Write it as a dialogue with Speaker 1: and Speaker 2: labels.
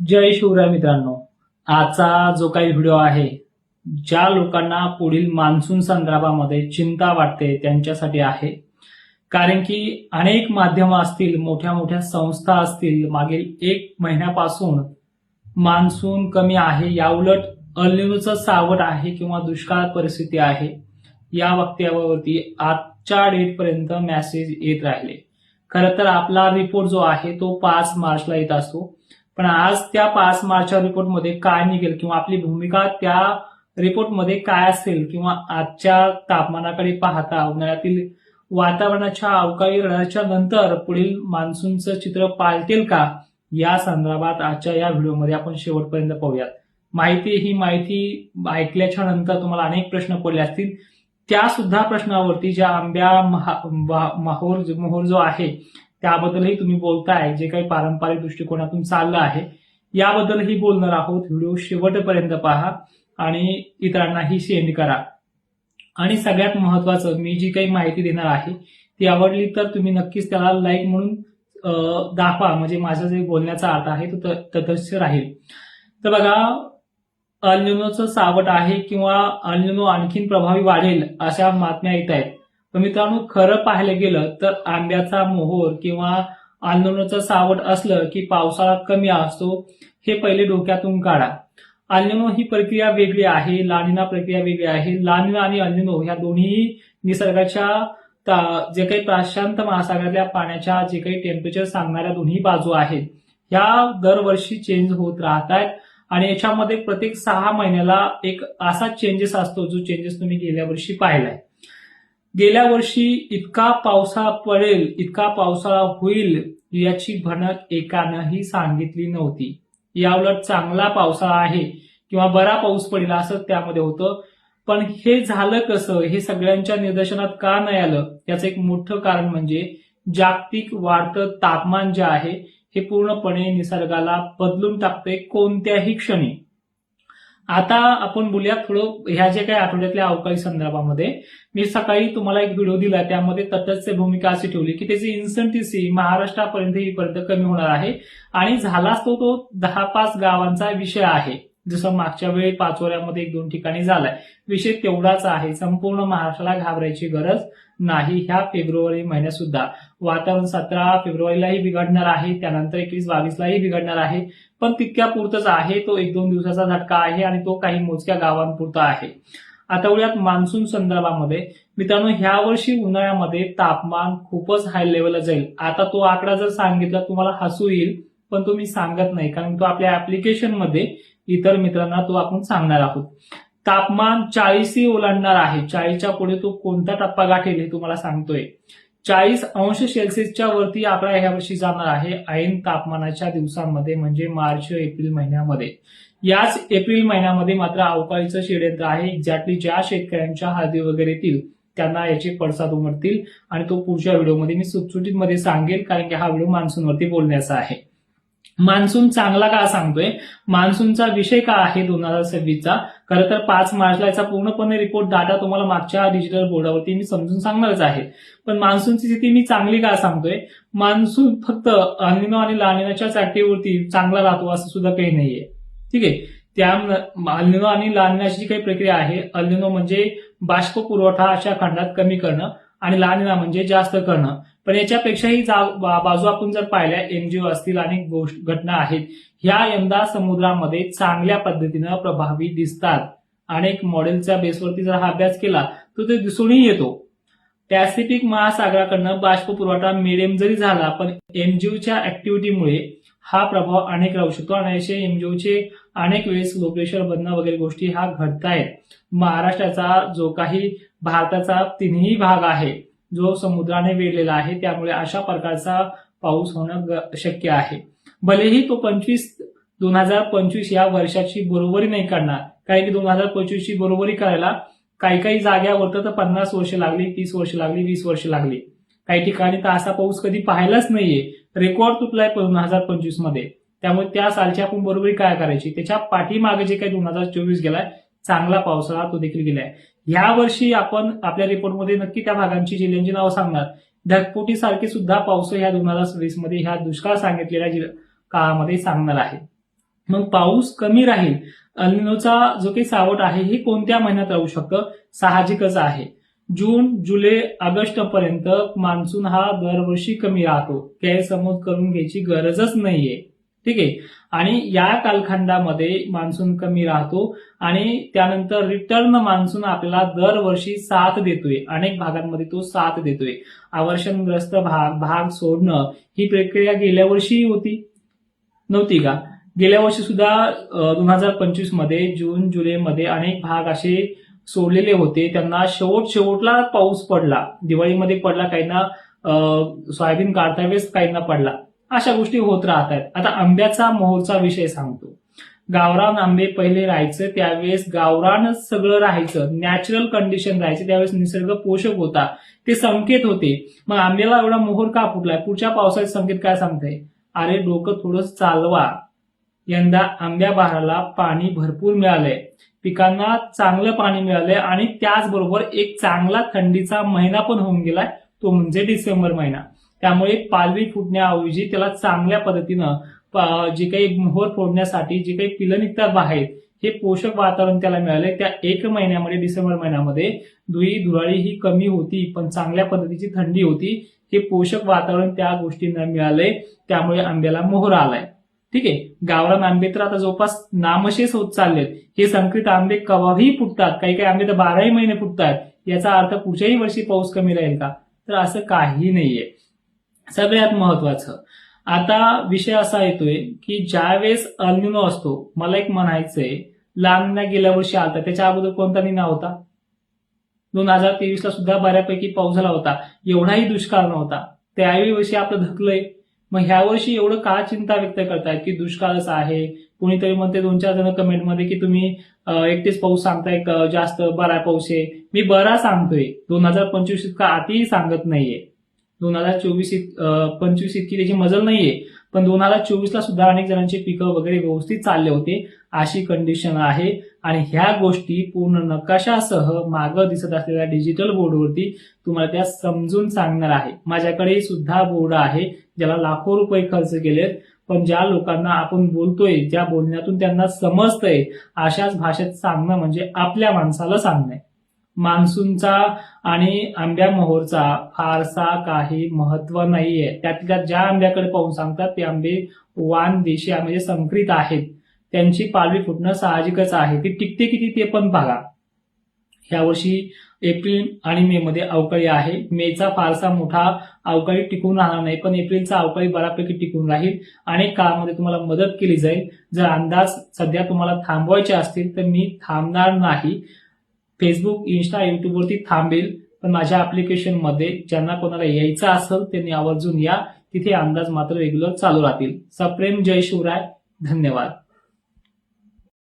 Speaker 1: जय शिवराय मित्रांनो. आजचा जो काही व्हिडिओ आहे, ज्या लोकांना पुढील मान्सून संदर्भामध्ये चिंता वाटते त्यांच्यासाठी आहे. कारण की अनेक माध्यमं असतील, मोठ्या मोठ्या संस्था असतील, मागील 1 महिन्यापासून मान्सून कमी आहे, याउलट अल निनोचं सावट आहे किंवा दुष्काळ परिस्थिती आहे, या वक्तव्यावरती आजच्या डेटपर्यंत मेसेज येत राहिले. खरं तर आपला रिपोर्ट जो आहे तो 5 मार्चला येत असतो. पण आज त्या 5 मार्चच्या रिपोर्टमध्ये काय निघेल किंवा आपली भूमिका त्या रिपोर्टमध्ये काय असेल किंवा आजच्या तापमानाकडे पाहता उन्हाळ्यातील वातावरणाच्या अवकाळी रडाच्या नंतर पुढील मान्सूनचं चित्र पालटेल का, या संदर्भात आजच्या या व्हिडिओमध्ये आपण शेवटपर्यंत पाहूयात. ही माहिती ऐकल्याच्या नंतर तुम्हाला अनेक प्रश्न पडले असतील. त्या सुद्धा प्रश्नावरती ज्या मोहोर जो आहे त्याबद्दलही तुम्ही बोलताय, जे काही पारंपरिक दृष्टिकोनातून चाललं आहे याबद्दलही बोलणार आहोत. व्हिडिओ शेवटपर्यंत पहा आणि इतरांनाही शेअर करा. आणि सगळ्यात महत्वाचं, मी जी काही माहिती देणार आहे ती आवडली तर तुम्ही नक्कीच त्याला लाईक म्हणून दाखवा, म्हणजे माझा जे बोलण्याचा अर्थ आहे तो तटस्थ राहील. तर बघा, अल निनोचं सावट आहे किंवा अल निनो आणखीन प्रभावी वाढेल अशा बातम्या येत आहेत. पण मित्रांनो, खरं पाहायला गेलं तर आंब्याचा मोहोर किंवा अल निनोचं सावट असलं की पावसाळा कमी असतो, हे पहिले डोक्यातून काढा. अल निनो ही प्रक्रिया वेगळी आहे, ला निना प्रक्रिया वेगळी आहे. ला निना आणि अल निनो ह्या दोन्ही निसर्गाच्या जे काही प्रशांत महासागरातल्या पाण्याच्या जे काही टेम्परेचर सांगणाऱ्या दोन्ही बाजू आहेत, ह्या दरवर्षी चेंज होत राहतात. आणि याच्यामध्ये प्रत्येक 6 महिन्याला एक असा चेंजेस असतो जो चेंजेस तुम्ही गेल्या वर्षी पाहिलाय. गेल्या वर्षी इतका पावसाळा पडेल, इतका पावसाळा होईल याची भनक एकानंही सांगितली नव्हती. याउलट चांगला पावसाळा आहे किंवा बरा पाऊस पडेल असं त्यामध्ये होतं. पण हे झालं कसं, हे सगळ्यांच्या निदर्शनात का नाही आलं, याचं एक मोठं कारण म्हणजे जागतिक वाढतं तापमान जे आहे हे पूर्णपणे निसर्गाला बदलून टाकते कोणत्याही क्षणी. आता आपण बोलूया थोडं ह्या जे काही आठवड्यातल्या अवकाळी संदर्भामध्ये. मी सकाळी तुम्हाला एक व्हिडिओ दिला, त्यामध्ये तटस्थ भूमिका अशी ठेवली की त्याची इन्सेंटिव्ही महाराष्ट्रापर्यंत कमी होणार आहे. आणि झालाच तो 10-5 गावांचा विषय आहे, जसं मागच्या वेळी पाचोऱ्यामध्ये 1-2 ठिकाणी झालाय. विषय तेवढाच आहे, संपूर्ण महाराष्ट्राला घाबरायची गरज नाही. ह्या फेब्रुवारी महिन्यात सुद्धा वातावरण 17 फेब्रुवारीलाही बिघडणार आहे, त्यानंतर 21-22लाही बिघडणार आहे. पण तितक्या पुरतच आहे, तो 1-2 दिवसाचा झटका आहे आणि तो काही मोजक्या गावांपुरता आहे. आता उद्यात मान्सून संदर्भामध्ये मित्रांनो, ह्या वर्षी उन्हाळ्यामध्ये तापमान खूपच हाय लेवलला जाईल. आता तो आकडा जर सांगितला तुम्हाला हसू येईल, पण तो मी सांगत नाही, कारण तो आपल्या ऍप्लिकेशनमध्ये इतर मित्रांना तो आपण सांगणार आहोत. तापमान 40 ओलांडणार आहे. 40च्या पुढे तो कोणता टप्पा गाठेल हे तुम्हाला सांगतोय. 40°C वरती आकडा ह्या वर्षी जाणार आहे ऐन तापमानाच्या दिवसांमध्ये, म्हणजे मार्च-एप्रिल महिन्यामध्ये. याच एप्रिल महिन्यामध्ये मात्र अवकाळीचं षड्यंत्र आहे. एक्झॅक्टली ज्या शेतकऱ्यांच्या हळदी वगैरे येतील त्यांना याचे पडसाद उमटतील आणि तो पुढच्या व्हिडिओमध्ये मी सुटसुटीत मध्ये सांगेल, कारण की हा व्हिडिओ मान्सूनवरती बोलण्याचा आहे. मान्सून चांगला का सांगतोय, मान्सूनचा विषय का आहे 2026चा. खरं तर 5 मार्चला याचा पूर्णपणे रिपोर्ट डाटा तुम्हाला मागच्या डिजिटल बोर्डावरती मी समजून सांगणारच आहे. पण मान्सूनची स्थिती मी चांगली का सांगतोय, मान्सून फक्त अल निनो आणि ला निनाच्याच ऍक्टिव्हिटी चांगला राहतो असं सुद्धा काही नाहीये. ठीक आहे, त्या अल निनो आणि ला निनाची जी काही प्रक्रिया आहे, अल निनो म्हणजे बाष्प पुरवठा अशा खंडात कमी करणं आणि ला निना म्हणजे जास्त करणं. पण याच्यापेक्षाही बाजू आपण जर पाहिल्या, एनजीओ असतील अनेक घटना आहेत, ह्या यंदा समुद्रामध्ये चांगल्या पद्धतीनं प्रभावी दिसतात. अनेक मॉडेलच्या बेसवरती जर हा अभ्यास केला तर ते दिसूनही येतो. पॅसिफिक महासागराकडनं बाष्प पुरवठा मिडियम जरी झाला, पण एनजीओच्या ऍक्टिव्हिटीमुळे हा प्रभाव अनेक राहू शकतो आणि असे एनजीओचे अनेक वेळेस लो प्रेशर बनणं वगैरे गोष्टी ह्या घडतायत. महाराष्ट्राचा जो काही भारताचा 3ही भाग आहे जो समुद्राने वेढलेला आहे, त्यामुळे अशा प्रकारचा पाऊस होणं शक्य आहे. भलेही तो 2025 या वर्षाची बरोबरी नाही करणार, कारण की 2025 ची बरोबरी करायला काही जाग्यावर तर 50 वर्ष लागली, 30 वर्ष लागली, 20 वर्ष लागली. काही ठिकाणी तर असा पाऊस कधी पाहिलाच नाहीये, रेकॉर्ड तुटलाय 2025 मध्ये. त्यामुळे त्या सालची आपण बरोबरी काय करायची, त्याच्या पाठीमागे जे काही 2024 गेलाय चांगला पावसाळा तो देखील गेलाय. ह्या वर्षी आपण आपल्या रिपोर्टमध्ये नक्की त्या भागांची जिल्ह्यांची नावं सांगणार. ढगफुटी सारखी सुद्धा पाऊस ह्या 2020 मध्ये ह्या दुष्काळ सांगितलेल्या काळामध्ये सांगणार आहे. मग पाऊस कमी राहील, एल निनोचा जो काही सावट आहे हे कोणत्या महिन्यात राहू शकतं? साहजिकच आहे. जून, जुलै, ऑगस्ट पर्यंत मान्सून हा दरवर्षी कमी राहतो. गैरसमज करून घ्यायची गरजच नाहीये. ठीक आहे. आणि या कालखंडामध्ये मान्सून कमी राहतो आणि त्यानंतर रिटर्न मान्सून आपल्याला दरवर्षी साथ देतोय. अनेक भागांमध्ये तो साथ देतोय. अवर्षणग्रस्त भाग सोडणं ही प्रक्रिया गेल्या वर्षी होती, नव्हती का? गेल्या वर्षी सुद्धा 2025 मध्ये जून जुलैमध्ये अनेक भाग असे सोडलेले होते, त्यांना शेवटला पाऊस पडला. दिवाळीमध्ये पडला, काहींना सोयाबीन काढता वेळेस काहींना पडला. अशा गोष्टी होत राहतात. आता आंब्याचा मोहरचा विषय सांगतो. गावरान आंबे पहिले राहायचं, त्यावेळेस गावरान सगळं राहायचं, नॅचरल कंडिशन राहायची, त्यावेळेस निसर्ग पोषक होता, ते संकेत होते. मग आंब्याला एवढा मोहर का फुटलाय? पुढच्या पावसाचे संकेत काय सांगताय? अरे डोकं थोडं चालवा, यंदा आंब्या बहाराला पाणी भरपूर मिळालंय, पिकांना चांगलं पाणी मिळालंय आणि त्याचबरोबर एक चांगला थंडीचा महिना पण होऊन गेलाय, तो म्हणजे डिसेंबर महिना. त्यामुळे पालवी फुटण्याऐवजी त्याला चांगल्या पद्धतीनं जे काही मोहर फोडण्यासाठी जे काही पिलं निघतात बाहेर, हे पोषक वातावरण त्याला मिळालंय. त्या एक महिन्यामध्ये, डिसेंबर महिन्यामध्ये धुळी धुराळी ही कमी होती, पण चांगल्या पद्धतीची थंडी होती. हे पोषक वातावरण त्या गोष्टींना मिळालंय, त्यामुळे आंब्याला मोहर आलाय. ठीक आहे. गावरान आंबे तर आता जवळपास नामशेष होत चाललेत. हे संकरित आंबे केव्हाही फुटतात, काही आंबे तर 12ही महिने फुटतात. याचा अर्थ पुढच्याही वर्षी पाऊस कमी राहील का? तर असं काही नाहीये. सगळ्यात महत्वाचं आता विषय असा येतोय की ज्यावेळेस एल निनो असतो, मला एक म्हणायचंय, लांना गेल्या वर्षी आलता, त्याच्या अगोदर कोणता निना होता? 2023 ला सुद्धा बऱ्यापैकी पाऊस झाला होता, एवढाही दुष्काळ नव्हता. त्याही वर्षी आपलं धकलंय. मग ह्या वर्षी एवढं का चिंता व्यक्त करतायत की दुष्काळच आहे? कोणीतरी म्हणते, 2-4 जण कमेंटमध्ये की तुम्ही एकटेच पाऊस सांगताय, जास्त बरा पाऊस आहे. मी बरा सांगतोय, 2025 इतका आतीही सांगत नाहीये. 2024-25 इतकी त्याची मजल नाहीये, पण 2024 ला सुद्धा अनेक जणांचे पिकं वगैरे व्यवस्थित चालले होते, अशी कंडिशन आहे. आणि ह्या गोष्टी पूर्ण नकाशासह मागं दिसत असलेल्या डिजिटल बोर्डवरती तुम्हाला त्या समजून सांगणार आहे. माझ्याकडे सुद्धा बोर्ड आहे, ज्याला लाखो रुपये खर्च केलेत, पण ज्या लोकांना आपण बोलतोय, ज्या बोलण्यातून त्यांना समजतंय, अशाच भाषेत सांगणं म्हणजे आपल्या माणसाला सांगणं. मान्सूनचा आणि आंब्या मोहरचा फारसा काही महत्व नाहीये. त्यातल्या ज्या आंब्याकडे पाहून सांगतात ते आंबे वान देशी म्हणजे संकरित आहेत, त्यांची पालवी फुटणं साहजिकच आहे. ती टिकते किती ते पण बघा. यावर्षी एप्रिल आणि मे मध्ये अवकाळी आहे. मेचा फारसा मोठा अवकाळी टिकून राहणार नाही, पण एप्रिलचा अवकाळी बऱ्यापैकी टिकून राहील. अनेक काळामध्ये तुम्हाला मदत केली जाईल. जर अंदाज सध्या तुम्हाला थांबवायचे असतील तर मी थांबणार नाही. फेसबुक, इंस्टा, युट्यूबवरती थांबेल, पण माझ्या ऍप्लिकेशनमध्ये ज्यांना कोणाला यायचं असेल त्यांनी आवर्जून या. तिथे अंदाज मात्र रेग्युलर चालू राहतील. सप्रेम जय शिवराय. धन्यवाद.